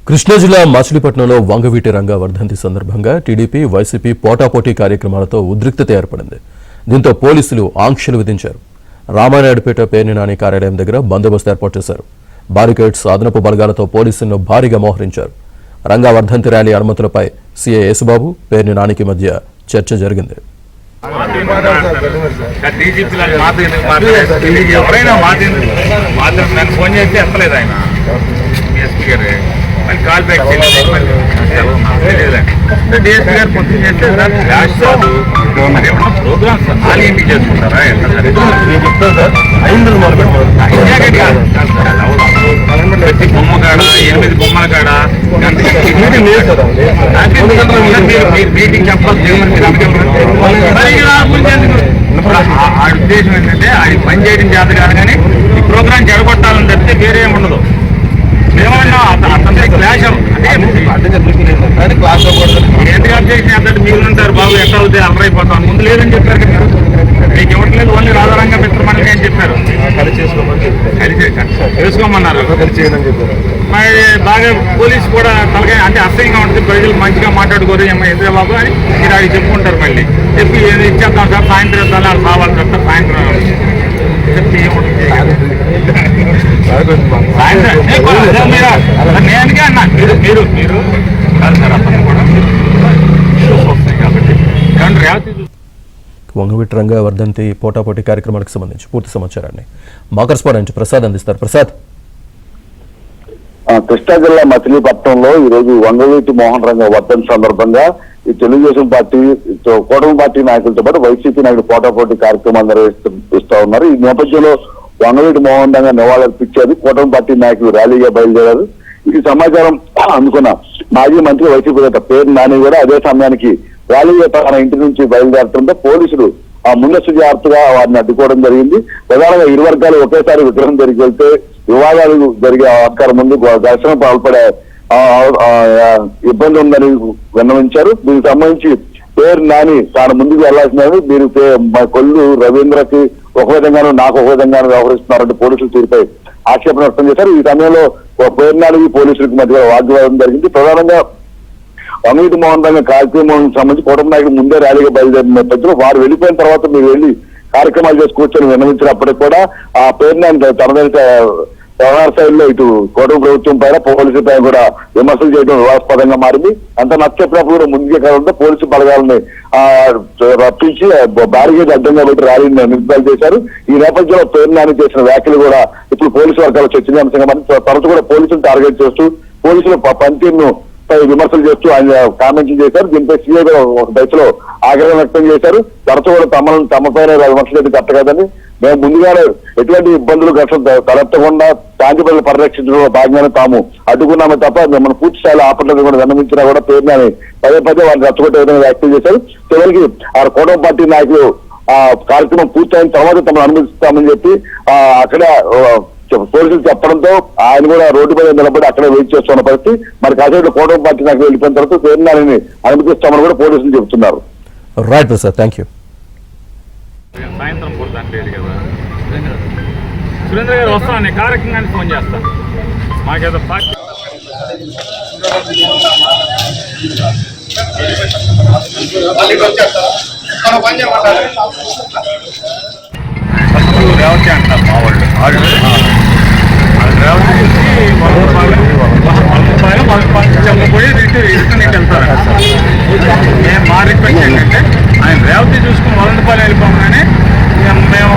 కృష్ణా జిల్లా మచిలీపట్నంలో వంగవీటి రంగా వర్ధంతి సందర్భంగా టీడీపీ వైసీపీ పోటాపోటీ కార్యక్రమాలతో ఉద్రిక్తత ఏర్పడింది. దీంతో పోలీసులు ఆంక్షలు విధించారు. రామానాయుడుపేట పేర్ని నాని కార్యాలయం దగ్గర బందోబస్తు ఏర్పాటు చేశారు. బారికేడ్స్, అదనపు బలగాలతో పోలీసులను భారీగా మోహరించారు. రంగా వర్ధంతి ర్యాలీ అనుమతులపై సీఐ యేసుబాబు, పేర్ని నానికి మధ్య చర్చ జరిగింది. కాల్ బ్యాక్ డిఎస్పీ గారు కొంచెం చేస్తే ప్రోగ్రామ్స్ నాలుగు ఇంటికి చేసుకుంటారా ప్రతి బొమ్మ కాడ 8 బొమ్మల కాడ మీటింగ్ చెప్పాలి. ఆ ఉద్దేశం ఏంటంటే అది పని చేయడం చేత కాదు, కానీ ఈ ప్రోగ్రాం జరగొట్టాలని తప్పితే వేరే ఏమి ఉండదు. ఏమన్నా అతని క్లాష్ ఏంటి అబ్జెక్షన్ అంటే మీరు ఉంటారు బాబు, ఎట్లా అవుతాయి అలరైపోతాం ముందు లేదని చెప్పారు కదా. మీకు ఇవ్వట్లేదు, ఓన్లీ రాధారంగా మిత్రమని అని చెప్పారు. తెలుసుకోమన్నారు. మరి బాగా పోలీసు కూడా తలగా అంటే అసహ్యంగా ఉంటుంది. ప్రజలు మంచిగా మాట్లాడుకోరు ఎదురు బాబు అని మీరు అడిగి చెప్పుకుంటారు. మళ్ళీ చెప్పి ఇచ్చేద్దాం సార్, సాయంత్రం ఇద్దాం రావాలి సార్, సాయంత్రం చెప్పి నేనుగా అన్నా మీరు కాదు సార్, అతను కూడా వస్తాయి కాబట్టి వంగవీటి రంగా వర్ధంతి పోటాపోటీ కార్యక్రమాలకు సంబంధించి పూర్తి సమాచారాన్ని మా కరెస్పాండెంట్ ప్రసాద్ అందిస్తారు. ప్రసాద్. కృష్ణా జిల్లా మచిలీపట్నంలో ఈరోజు వంగవీటి మోహన్ రంగా వర్ధంతి సందర్భంగా ఈ తెలుగుదేశం పార్టీ, కూటమి పార్టీ నాయకులతో పాటు వైసీపీ నాయకులు పోటాపోటీ కార్యక్రమాలు నిర్వహిస్తూ ఉన్నారు. ఈ నేపథ్యంలో వంగవీటి మోహన్ రంగా నివాళులర్పించారు. కూటమి పార్టీ నాయకులు ర్యాలీగా బయలుదేరారు. ఈ సమాచారం అందుకున్న మాజీ మంత్రి వైసీపీ నేత పేర్ని నాని కూడా అదే సమయానికి ర్యాలీగా తన ఇంటి నుంచి బయలుదేరడంతో పోలీసులు ఆ ముందస్తు జాగ్రత్తగా వారిని అడ్డుకోవడం జరిగింది. ప్రధానంగా ఇరు వర్గాలు ఒకేసారి విగ్రహం జరిగి వెళ్తే వివాదాలు జరిగే ఆస్కారం ముందు ఘర్షణ పాల్పడే ఇబ్బంది ఉందని విన్నవించారు. దీనికి సంబంధించి పేర్ని నాని తాను ముందుకు వెళ్లాల్సిందని, మీరు మా కొల్లు రవీంద్రకి ఒక విధంగానూ నాకు ఒక విధంగానూ వ్యవహరిస్తున్నారంటే పోలీసులు తీరుపై ఆక్షేపణ వ్యక్తం చేశారు. ఈ సమయంలో పేర్ని నానికి పోలీసులకు మధ్య వాగ్వాదం జరిగింది. ప్రధానంగా వంగవీటి మోహన్ రంగా కార్యక్రమం సంబంధించి కూటమి నాయకులు ముందే ర్యాలీగా బయలుదేరిన నేపథ్యంలో వారు వెళ్ళిపోయిన తర్వాత మీరు వెళ్ళి కార్యక్రమాలు చేసుకోవచ్చని విన్నవించినప్పటికీ కూడా ఆ పేర్ని నాని తనదైతే వ్యవహార శైలిలో ఇటు కూటమి ప్రభుత్వం పైన పోలీసుల పైన కూడా విమర్శలు చేయడం వివాదాస్పదంగా మారింది. అంత నచ్చప్పుడు కూడా ముందుకే కాకుండా పోలీసు బలగాలని రప్పించి బ్యారికేడ్ అడ్డంగా పెట్టి ర్యాలీని నిర్ధారణ చేశారు. ఈ నేపథ్యంలో పేర్ని నాని చేసిన వ్యాఖ్యలు కూడా ఇప్పుడు పోలీసు వర్గాలు చర్చనీయాంశంగా మారి తరచు కూడా పోలీసులు టార్గెట్ చేస్తూ పోలీసుల పనితీరును విమర్శలు చేస్తూ ఆయన కామెంట్లు చేశారు. దీనిపై సీఐ ఒక దశలో ఆగ్రహం వ్యక్తం చేశారు. తరచు కూడా తమ పైన విమర్శలు అయితే కట్టగదని, మేము ముందుగానే ఎటువంటి ఇబ్బందులు తలెత్తకుండా శాంతి ప్రజలు పరిరక్షించడంలో భాగంగానే తాము అడ్డుకున్నామే తప్ప మిమ్మల్ని పూర్తి స్థాయిలో ఆపట్లేదు కూడా విన్నవించినా కూడా పేర్ని నాని పదే వారిని రచ్చగొట్టే విధంగా వ్యాఖ్యలు చేశారు. చివరికి ఆ కూటమి పార్టీ నాయకులు ఆ కార్యక్రమం పూర్తయిన తర్వాత తమను అనుమతిస్తామని చెప్పి అక్కడ పోలీసులు చెప్పడంతో ఆయన కూడా రోడ్డు మీద నిలబడి అక్కడే వెయిట్ చేస్తున్న పరిస్థితి. మరి కాసేపు కూటమి పార్టీ నాయకులు వెళ్ళిపోయిన తర్వాత పేర్ని నానిని అనుమతిస్తామని కూడా పోలీసులు చెబుతున్నారు. Right Prasad, thank you. సాయంత్రం పూర్తి కదా సురేంద్ర గారు వస్తాను, కార్యక్రమానికి ఫోన్ చేస్తాను. మాకేదో పార్టీ రేవతి అంటారు మా వాళ్ళు రేవతి నుంచి 100 రూపాయలు చెప్పబోయి ఇసుక నీకు వెళ్తారు. మేము మా రిక్వెస్ట్ ఏంటంటే ఆయన రేవతి చూసుకుని 100 రూపాయలు వెళ్ళిపోగానే మేము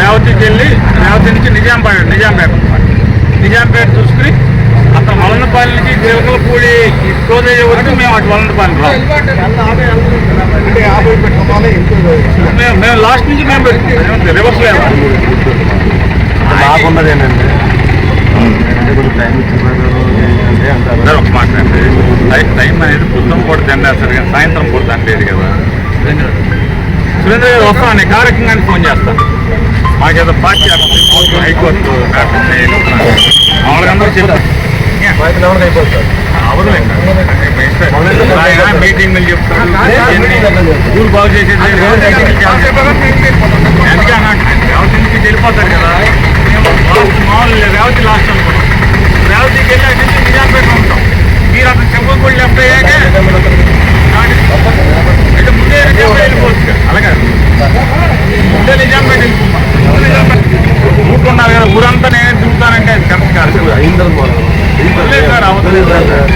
రేవతికి వెళ్ళి రేవతి నుంచి నిజాంపేట చూసుకుని అక్కడ 100 రూపాయల నుంచి దేవకలపూడి క్లోజ్ అయ్యే వరకు మేము అటు 100 రూపాయలు మేము లాస్ట్ నుంచి మేము పెట్టుకుంటాం. రివర్స్ లేదు బాగున్నది ఏంటంటే ఒక మాట అండి, టైం అనేది పొద్దున పూట తిండేస్తారు కానీ సాయంత్రం పూట తింటేది కదా. సురేంద్ర గారు వస్తామని కార్యక్రమానికి ఫోన్ చేస్తాను. మాకేదో పార్టీ హైకోర్టు మామూలుగా చెప్పారు మీటింగ్లు చెప్తారు, స్కూల్ బాగు చేసేది అందుకే రేవతి నుంచి వెళ్ళిపోతారు కదా. మేము మామూలు రేవతి లాస్ట్ అనుకుంటాం. రేవతికి వెళ్ళి అటు నుంచి నిజాంపేట ఉంటాం. అంటే నిజాంపేట ఊరుకున్నారు కదా, ఊరంతా నేనే తిరుగుతానంటే అది కరెక్ట్ కాదు. లేదు సార్, అవతలేదు సార్.